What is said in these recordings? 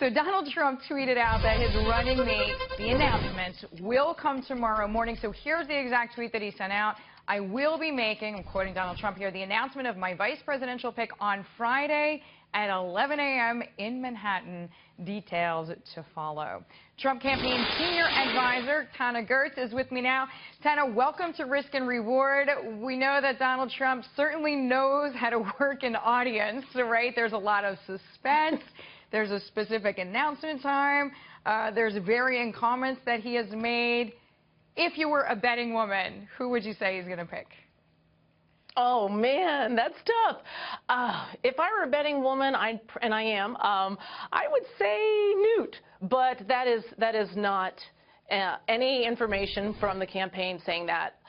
So Donald Trump tweeted out that his running mate, the announcement, will come tomorrow morning. So here's the exact tweet that he sent out. I will be making, I'm quoting Donald Trump here, the announcement of my vice presidential pick on Friday at 11 a.m. in Manhattan. Details to follow. Trump campaign senior advisor Tana Goertz is with me now. Tana, welcome to Risk and Reward. We know that Donald Trump certainly knows how to work an audience, right? There's a lot of suspense. There's a specific announcement time. There's varying comments that he has made. If you were a betting woman, who would you say he's going to pick? Oh, man, that's tough. If I were a betting woman, and I am, I would say Newt. But that is not any information from the campaign saying that.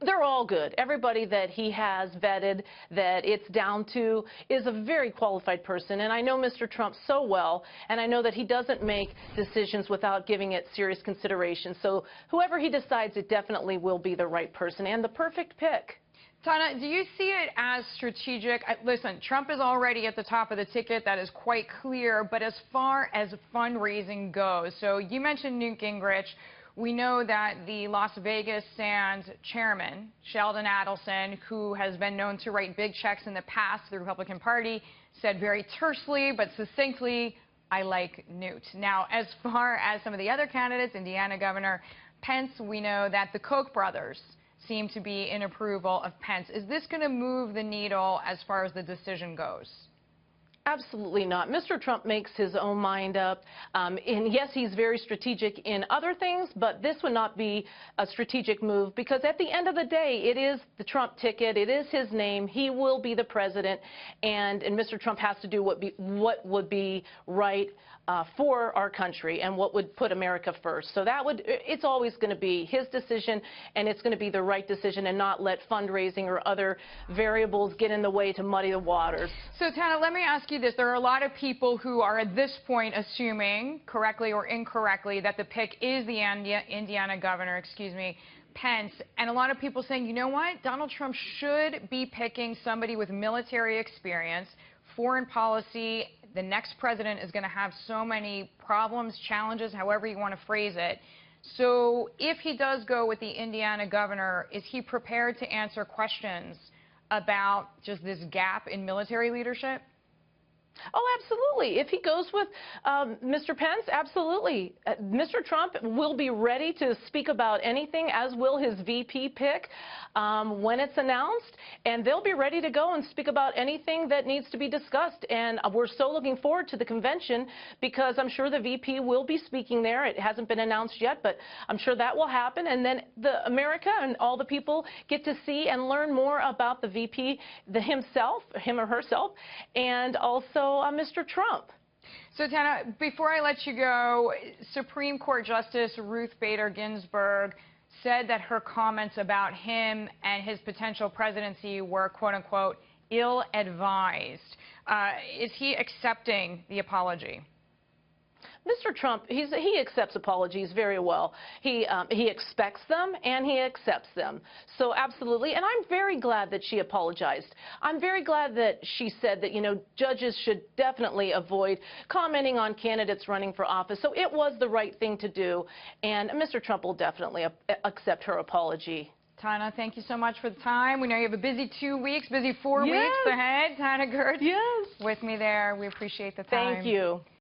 They're all good. Everybody that he has vetted, that it's down to, is a very qualified person. And I know Mr. Trump so well, and I know that he doesn't make decisions without giving it serious consideration. So whoever he decides, it definitely will be the right person and the perfect pick. Tana, do you see it as strategic? Listen, Trump is already at the top of the ticket. That is quite clear. But as far as fundraising goes, so you mentioned Newt Gingrich. We know that the Las Vegas Sands chairman, Sheldon Adelson, who has been known to write big checks in the past to the Republican Party, said very tersely but succinctly, I like Newt. Now, as far as some of the other candidates, Indiana Governor Pence, we know that the Koch brothers seem to be in approval of Pence. Is this going to move the needle as far as the decision goes? Absolutely not. Mr. Trump makes his own mind up. And yes, he's very strategic in other things, but this would not be a strategic move because at the end of the day, it is the Trump ticket. It is his name. He will be the president. And Mr. Trump has to do what would be right for our country and what would put America first. So it's always going to be his decision, and it's going to be the right decision and not let fundraising or other variables get in the way to muddy the waters. So, Tana, let me ask you this. There are a lot of people who are at this point assuming, correctly or incorrectly, that the pick is the Indiana governor, Pence, and a lot of people saying, you know what, Donald Trump should be picking somebody with military experience, foreign policy. The next president is going to have so many problems, challenges, however you want to phrase it. So if he does go with the Indiana governor, is he prepared to answer questions about just this gap in military leadership? Oh, absolutely. If he goes with Mr. Pence, absolutely. Mr. Trump will be ready to speak about anything, as will his VP pick when it's announced. And they'll be ready to go and speak about anything that needs to be discussed. And we're so looking forward to the convention because I'm sure the VP will be speaking there. It hasn't been announced yet, but I'm sure that will happen. And then America and all the people get to see and learn more about the VP himself, him or herself, and also Mr. Trump. So, Tana, before I let you go, Supreme Court Justice Ruth Bader Ginsburg said that her comments about him and his potential presidency were, quote-unquote, ill-advised. Is he accepting the apology? Mr. Trump, he accepts apologies very well. He expects them and he accepts them. So absolutely, and I'm very glad that she apologized. I'm very glad that she said that, you know, judges should definitely avoid commenting on candidates running for office. So it was the right thing to do, and Mr. Trump will definitely accept her apology. Tana, thank you so much for the time. We know you have a busy 2 weeks, busy 4 weeks ahead. Tana Goertz, yes, with me there. We appreciate the time. Thank you.